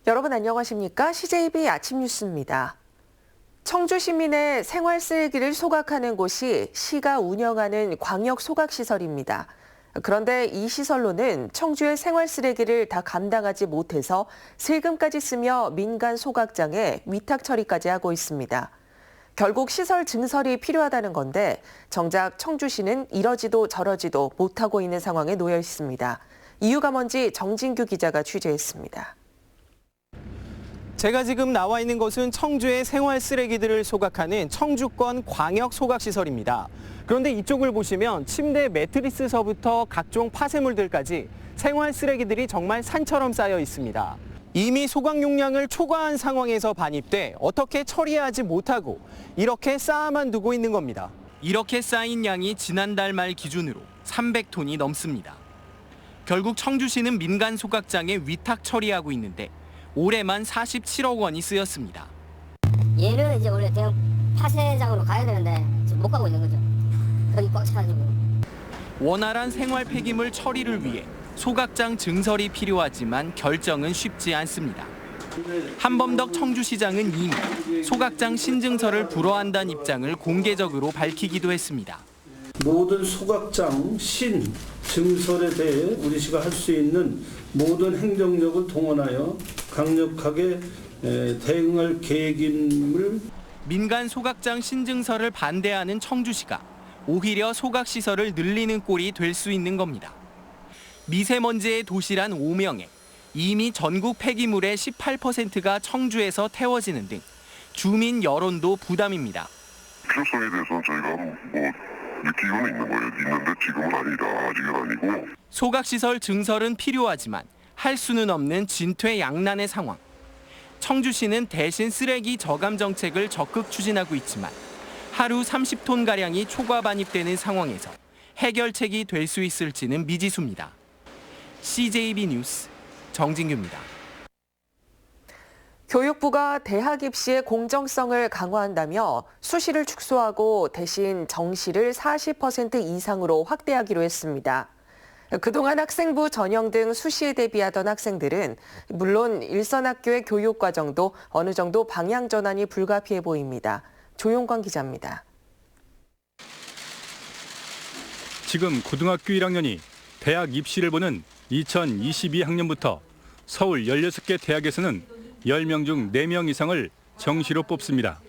여러분 안녕하십니까? CJB 아침 뉴스입니다. 청주 시민의 생활 쓰레기를 소각하는 곳이 시가 운영하는 광역 소각시설입니다. 그런데 이 시설로는 청주의 생활 쓰레기를 다 감당하지 못해서 세금까지 쓰며 민간 소각장에 위탁 처리까지 하고 있습니다. 결국 시설 증설이 필요하다는 건데 정작 청주시는 이러지도 저러지도 못하고 있는 상황에 놓여 있습니다. 이유가 뭔지 정진규 기자가 취재했습니다. 제가 지금 나와 있는 곳은 청주의 생활 쓰레기들을 소각하는 청주권 광역 소각시설입니다. 그런데 이쪽을 보시면 침대 매트리스서부터 각종 파쇄물들까지 생활 쓰레기들이 정말 산처럼 쌓여 있습니다. 이미 소각 용량을 초과한 상황에서 반입돼 어떻게 처리하지 못하고 이렇게 쌓아만 두고 있는 겁니다. 이렇게 쌓인 양이 지난달 말 기준으로 300톤이 넘습니다. 결국 청주시는 민간 소각장에 위탁 처리하고 있는데 올해만 47억 원이 쓰였습니다. 얘는 이제 원래 대형 파쇄장으로 가야 되는데 지금 못 가고 있는 거죠. 거기 꽉 차가지고. 원활한 생활 폐기물 처리를 위해 소각장 증설이 필요하지만 결정은 쉽지 않습니다. 한범덕 청주시장은 이미 소각장 신증설을 불허한다는 입장을 공개적으로 밝히기도 했습니다. 모든 소각장 신증설에 대해 우리 시가 할 수 있는 모든 행정력을 동원하여 강력하게 대응할 계획임을. 민간 소각장 신증설을 반대하는 청주시가 오히려 소각시설을 늘리는 꼴이 될 수 있는 겁니다. 미세먼지의 도시란 오명에 이미 전국 폐기물의 18%가 청주에서 태워지는 등 주민 여론도 부담입니다. 필요성에 대해서는 저희가 느끼고는 있는 거예요. 있는데 지금은 아니다. 아직은 아니고. 소각시설 증설은 필요하지만 할 수는 없는 진퇴양난의 상황. 청주시는 대신 쓰레기 저감 정책을 적극 추진하고 있지만 하루 30톤가량이 초과 반입되는 상황에서 해결책이 될 수 있을지는 미지수입니다. CJB 뉴스 정진규입니다. 교육부가 대학 입시의 공정성을 강화한다며 수시를 축소하고 대신 정시를 40% 이상으로 확대하기로 했습니다. 그동안 학생부 전형 등 수시에 대비하던 학생들은 물론 일선학교의 교육과정도 어느 정도 방향 전환이 불가피해 보입니다. 조용광 기자입니다. 지금 고등학교 1학년이 대학 입시를 보는 2022학년부터 서울 16개 대학에서는 10명 중 4명 이상을 정시로 뽑습니다.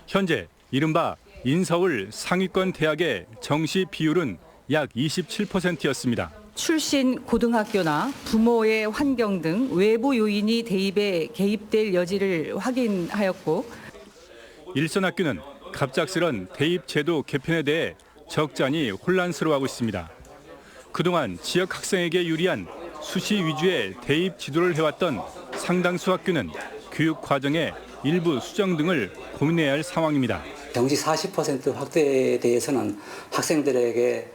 현재 이른바 인서울 상위권 대학의 정시 비율은 약 27%였습니다. 출신 고등학교나 부모의 환경 등 외부 요인이 대입에 개입될 여지를 확인하였고, 일선학교는 갑작스런 대입 제도 개편에 대해 적잖이 혼란스러워하고 있습니다. 그동안 지역 학생에게 유리한 수시 위주의 대입 지도를 해왔던 상당수 학교는 교육 과정의 일부 수정 등을 고민해야 할 상황입니다. 정시 40% 확대에 대해서는 학생들에게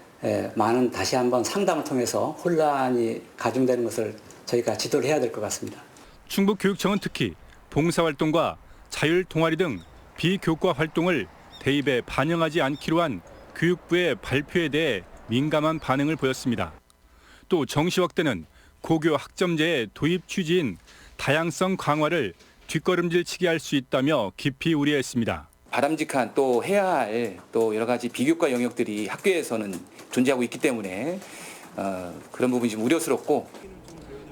많은 다시 한번 상담을 통해서 혼란이 가중되는 것을 저희가 지도를 해야 될 것 같습니다. 충북교육청은 특히 봉사활동과 자율동아리 등 비교과 활동을 대입에 반영하지 않기로 한 교육부의 발표에 대해 민감한 반응을 보였습니다. 또 정시 확대는 고교 학점제의 도입 취지인 다양성 강화를 뒷걸음질치게 할 수 있다며 깊이 우려했습니다. 바람직한 또 해야 할 또 여러 가지 비교과 영역들이 학교에서는 존재하고 있기 때문에 그런 부분이 좀 우려스럽고.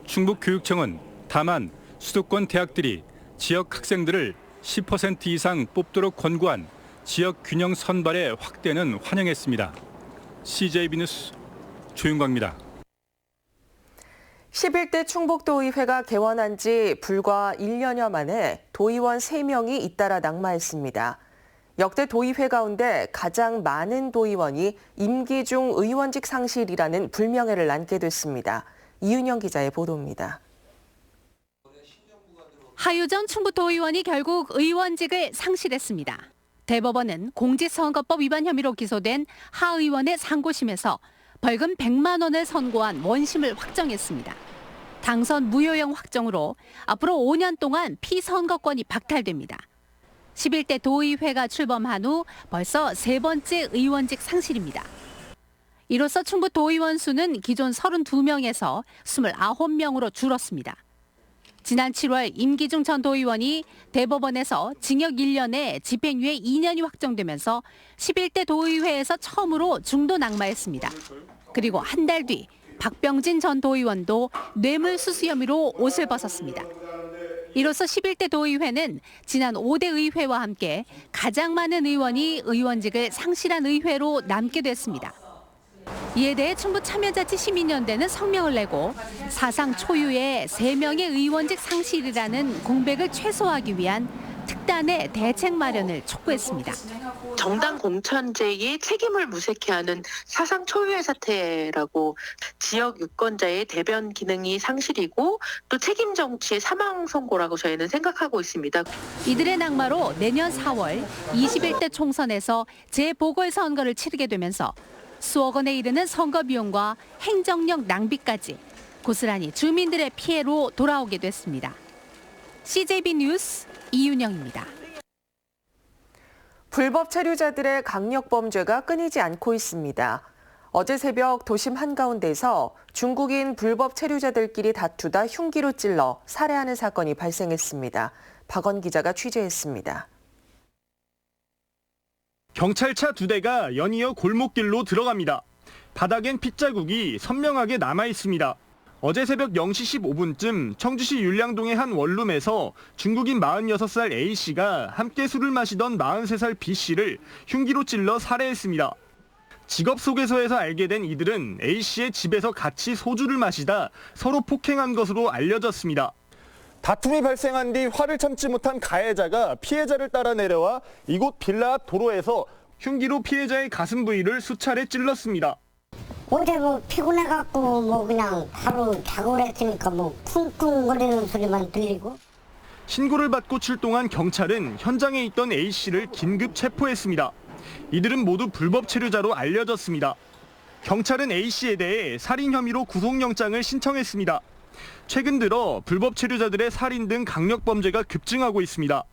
충북교육청은 다만 수도권 대학들이 지역 학생들을 10% 이상 뽑도록 권고한 지역 균형 선발의 확대는 환영했습니다. CJB 뉴스 조윤광입니다. 11대 충북도의회가 개원한 지 불과 1년여 만에 도의원 3명이 잇따라 낙마했습니다. 역대 도의회 가운데 가장 많은 도의원이 임기 중 의원직 상실이라는 불명예를 안게 됐습니다. 이윤영 기자의 보도입니다. 하유정 충북도의원이 결국 의원직을 상실했습니다. 대법원은 공직선거법 위반 혐의로 기소된 하 의원의 상고심에서 벌금 100만 원을 선고한 원심을 확정했습니다. 당선 무효형 확정으로 앞으로 5년 동안 피선거권이 박탈됩니다. 11대 도의회가 출범한 후 벌써 3번째 의원직 상실입니다. 이로써 충북 도의원 수는 기존 32명에서 29명으로 줄었습니다. 지난 7월 임기중 전 도의원이 대법원에서 징역 1년에 집행유예 2년이 확정되면서 11대 도의회에서 처음으로 중도 낙마했습니다. 그리고 한 달 뒤 박병진 전 도의원도 뇌물수수 혐의로 옷을 벗었습니다. 이로써 11대 도의회는 지난 5대 의회와 함께 가장 많은 의원이 의원직을 상실한 의회로 남게 됐습니다. 이에 대해 충북참여자치시민연대는 성명을 내고 사상 초유의 3명의 의원직 상실이라는 공백을 최소화하기 위한 특단의 대책 마련을 촉구했습니다. 정당 공천제의 책임을 무색해 하는 사상 초유의 사태라고 지역 유권자의 대변 기능이 상실이고 또 책임 정치의 사망 선고라고 저희는 생각하고 있습니다. 이들의 낙마로 내년 4월 21대 총선에서 재보궐선거를 치르게 되면서 수억 원에 이르는 선거 비용과 행정력 낭비까지 고스란히 주민들의 피해로 돌아오게 됐습니다. CJB 뉴스 이윤영입니다. 불법 체류자들의 강력 범죄가 끊이지 않고 있습니다. 어제 새벽 도심 한가운데서 중국인 불법 체류자들끼리 다투다 흉기로 찔러 살해하는 사건이 발생했습니다. 박원 기자가 취재했습니다. 경찰차 2대가 연이어 골목길로 들어갑니다. 바닥엔 핏자국이 선명하게 남아 있습니다. 어제 새벽 0시 15분쯤 청주시 율량동의 한 원룸에서 중국인 46살 A씨가 함께 술을 마시던 43살 B씨를 흉기로 찔러 살해했습니다. 직업소개서에서 알게 된 이들은 A씨의 집에서 같이 소주를 마시다 서로 폭행한 것으로 알려졌습니다. 다툼이 발생한 뒤 화를 참지 못한 가해자가 피해자를 따라 내려와 이곳 빌라 앞 도로에서 흉기로 피해자의 가슴 부위를 수차례 찔렀습니다. 어제 피곤해갖고 그냥 바로 자고 그랬으니까 쿵쿵거리는 소리만 들리고. 신고를 받고 출동한 경찰은 현장에 있던 A씨를 긴급 체포했습니다. 이들은 모두 불법 체류자로 알려졌습니다. 경찰은 A씨에 대해 살인 혐의로 구속영장을 신청했습니다. 최근 들어 불법 체류자들의 살인 등 강력범죄가 급증하고 있습니다.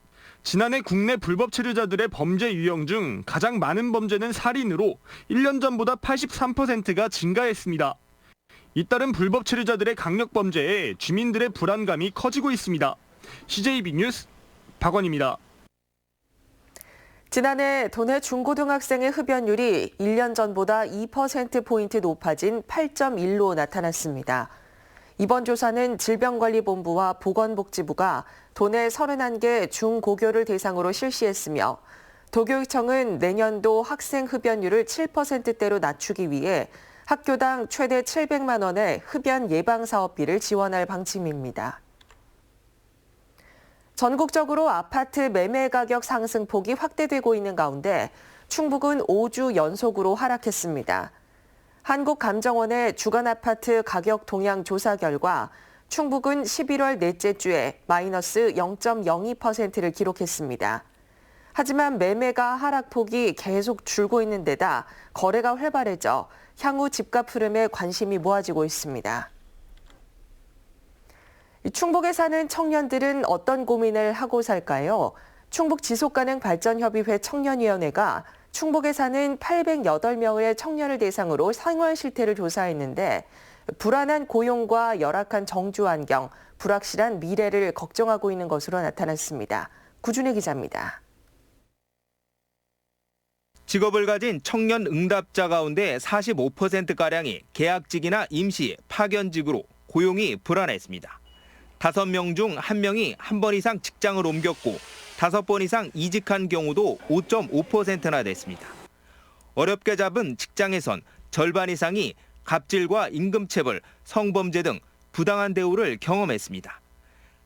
지난해 국내 불법 체류자들의 범죄 유형 중 가장 많은 범죄는 살인으로 1년 전보다 83%가 증가했습니다. 잇따른 불법 체류자들의 강력범죄에 주민들의 불안감이 커지고 있습니다. CJB 뉴스 박원입니다. 지난해 도내 중고등학생의 흡연율이 1년 전보다 2%포인트 높아진 8.1로 나타났습니다. 이번 조사는 질병관리본부와 보건복지부가 도내 31개 중고교를 대상으로 실시했으며 도교육청은 내년도 학생 흡연율을 7%대로 낮추기 위해 학교당 최대 700만 원의 흡연 예방 사업비를 지원할 방침입니다. 전국적으로 아파트 매매 가격 상승폭이 확대되고 있는 가운데 충북은 5주 연속으로 하락했습니다. 한국감정원의 주간 아파트 가격 동향 조사 결과 충북은 11월 넷째 주에 마이너스 0.02%를 기록했습니다. 하지만 매매가 하락폭이 계속 줄고 있는 데다 거래가 활발해져 향후 집값 흐름에 관심이 모아지고 있습니다. 충북에 사는 청년들은 어떤 고민을 하고 살까요? 충북 지속가능발전협의회 청년위원회가 충북에 사는 808명의 청년을 대상으로 생활 실태를 조사했는데 불안한 고용과 열악한 정주 환경, 불확실한 미래를 걱정하고 있는 것으로 나타났습니다. 구준혜 기자입니다. 직업을 가진 청년 응답자 가운데 45%가량이 계약직이나 임시, 파견직으로 고용이 불안했습니다. 5명 중 1명이 한 번 이상 직장을 옮겼고 5번 이상 이직한 경우도 5.5%나 됐습니다. 어렵게 잡은 직장에선 절반 이상이 갑질과 임금체불, 성범죄 등 부당한 대우를 경험했습니다.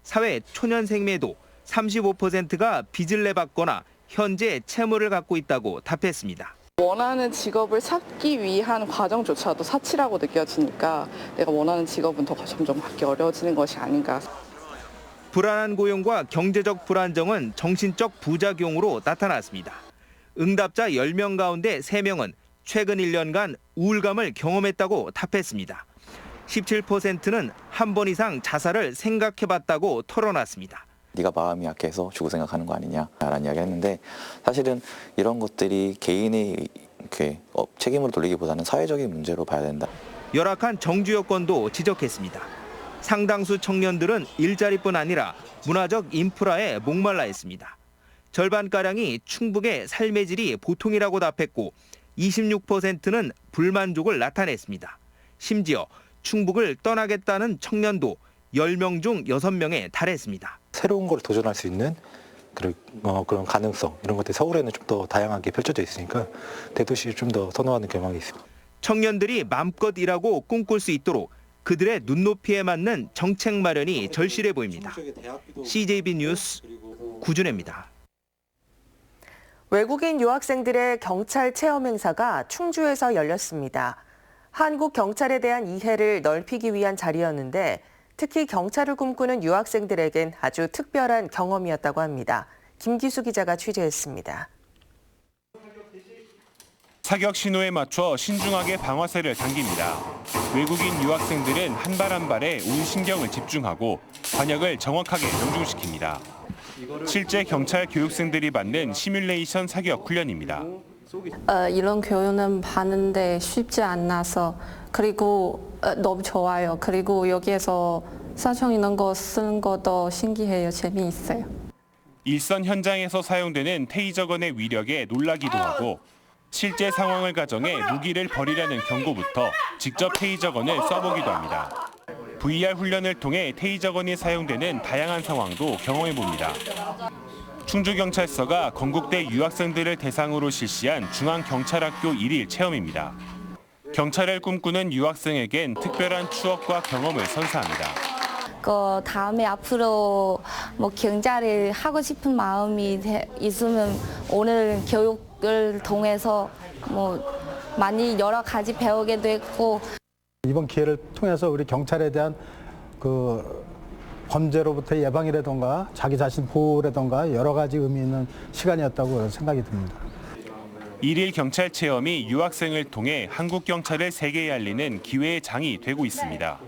사회 초년생매도 35%가 빚을 내받거나 현재 채무를 갖고 있다고 답했습니다. 원하는 직업을 찾기 위한 과정조차도 사치라고 느껴지니까 내가 원하는 직업은 더 점점 받기 어려워지는 것이 아닌가. 불안한 고용과 경제적 불안정은 정신적 부작용으로 나타났습니다. 응답자 10명 가운데 3명은 최근 1년간 우울감을 경험했다고 답했습니다. 17%는 한 번 이상 자살을 생각해봤다고 털어놨습니다. 네가 마음이 약해서 죽을 생각하는 거 아니냐라는 이야기를 했는데 사실은 이런 것들이 개인의 책임으로 돌리기보다는 사회적인 문제로 봐야 된다. 열악한 정주 여건도 지적했습니다. 상당수 청년들은 일자리뿐 아니라 문화적 인프라에 목말라 있습니다. 절반가량이 충북의 삶의 질이 보통이라고 답했고 26%는 불만족을 나타냈습니다. 심지어 충북을 떠나겠다는 청년도 10명 중 6명에 달했습니다. 새로운 걸 도전할 수 있는 그런 가능성, 이런 것들이 서울에는 좀 더 다양하게 펼쳐져 있으니까 대도시를 좀 더 선호하는 경향이 있습니다. 청년들이 마음껏 일하고 꿈꿀 수 있도록 그들의 눈높이에 맞는 정책 마련이 절실해 보입니다. CJB 뉴스 구준혜입니다. 외국인 유학생들의 경찰 체험 행사가 충주에서 열렸습니다. 한국 경찰에 대한 이해를 넓히기 위한 자리였는데 특히 경찰을 꿈꾸는 유학생들에겐 아주 특별한 경험이었다고 합니다. 김기수 기자가 취재했습니다. 사격 신호에 맞춰 신중하게 방아쇠를 당깁니다. 외국인 유학생들은 한 발 한 발에 온 신경을 집중하고 관역을 정확하게 명중시킵니다. 실제 경찰 교육생들이 받는 시뮬레이션 사격 훈련입니다. 이런 교육은 받는데 쉽지 않아서 그리고 너무 좋아요. 그리고 여기에서 사총 이런 거 쓰는 것도 신기해요. 재미있어요. 일선 현장에서 사용되는 테이저건의 위력에 놀라기도 하고 실제 상황을 가정해 무기를 버리라는 경고부터 직접 테이저건을 써보기도 합니다. VR 훈련을 통해 테이저건이 사용되는 다양한 상황도 경험해봅니다. 충주경찰서가 건국대 유학생들을 대상으로 실시한 중앙경찰학교 1일 체험입니다. 경찰을 꿈꾸는 유학생에겐 특별한 추억과 경험을 선사합니다. 다음에 앞으로 경찰을 하고 싶은 마음이 있으면 오늘 교육을 통해서 많이 여러 가지 배우게도 했고 이번 기회를 통해서 우리 경찰에 대한 범죄로부터 예방이라던가 자기 자신 보호라던가 여러 가지 의미 있는 시간이었다고 생각이 듭니다. 1일 경찰 체험이 유학생을 통해 한국 경찰을 세계에 알리는 기회의 장이 되고 있습니다.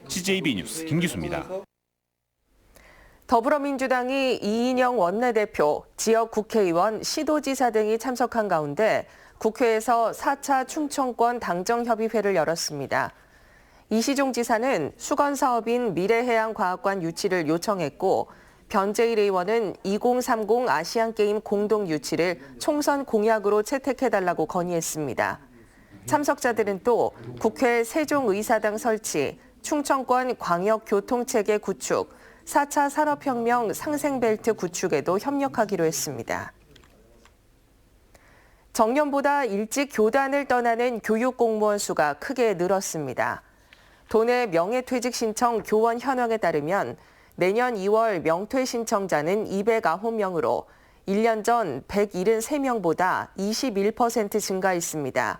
CJB 뉴스 김기수입니다. 더불어민주당이 이인영 원내대표, 지역 국회의원, 시도지사 등이 참석한 가운데 국회에서 4차 충청권 당정협의회를 열었습니다. 이시종 지사는 수건사업인 미래해양과학관 유치를 요청했고 변재일 의원은 2030 아시안게임 공동 유치를 총선 공약으로 채택해달라고 건의했습니다. 참석자들은 또 국회 세종의사당 설치, 충청권 광역교통체계 구축, 4차 산업혁명 상생벨트 구축에도 협력하기로 했습니다. 정년보다 일찍 교단을 떠나는 교육공무원 수가 크게 늘었습니다. 도내 명예퇴직 신청 교원 현황에 따르면 내년 2월 명퇴 신청자는 209명으로 1년 전 173명보다 21% 증가했습니다.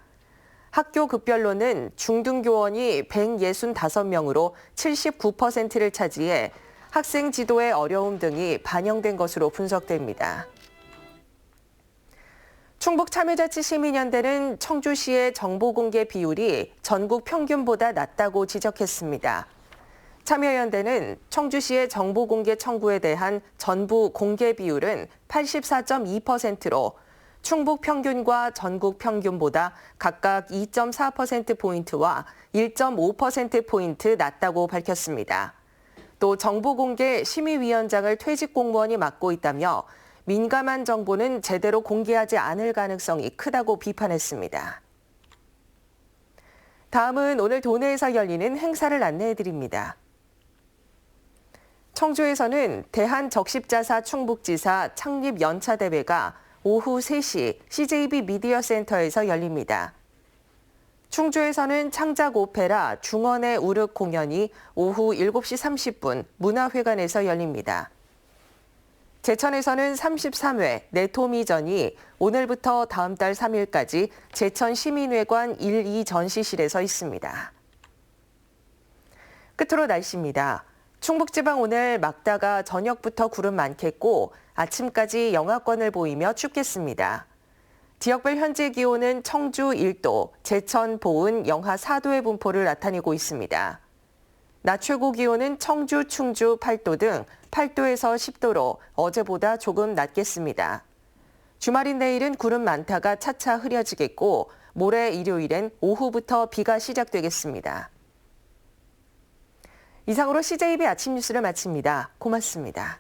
학교 급별로는 중등교원이 165명으로 79%를 차지해 학생 지도의 어려움 등이 반영된 것으로 분석됩니다. 충북참여자치시민연대는 청주시의 정보공개 비율이 전국 평균보다 낮다고 지적했습니다. 참여연대는 청주시의 정보공개 청구에 대한 전부 공개 비율은 84.2%로 충북 평균과 전국 평균보다 각각 2.4%포인트와 1.5%포인트 낮다고 밝혔습니다. 또 정보공개 심의위원장을 퇴직 공무원이 맡고 있다며 민감한 정보는 제대로 공개하지 않을 가능성이 크다고 비판했습니다. 다음은 오늘 도내에서 열리는 행사를 안내해드립니다. 청주에서는 대한적십자사 충북지사 창립 연차대회가 오후 3시 CJB 미디어센터에서 열립니다. 충주에서는 창작 오페라 중원의 우륵 공연이 오후 7시 30분 문화회관에서 열립니다. 제천에서는 33회 내토미전이 오늘부터 다음 달 3일까지 제천시민회관 1, 2 전시실에서 있습니다. 끝으로 날씨입니다. 충북지방 오늘 막다가 저녁부터 구름 많겠고 아침까지 영하권을 보이며 춥겠습니다. 지역별 현재 기온은 청주 1도, 제천, 보은 영하 4도의 분포를 나타내고 있습니다. 낮 최고 기온은 청주, 충주 8도 등 8도에서 10도로 어제보다 조금 낮겠습니다. 주말인 내일은 구름 많다가 차차 흐려지겠고 모레 일요일엔 오후부터 비가 시작되겠습니다. 이상으로 CJB 아침 뉴스를 마칩니다. 고맙습니다.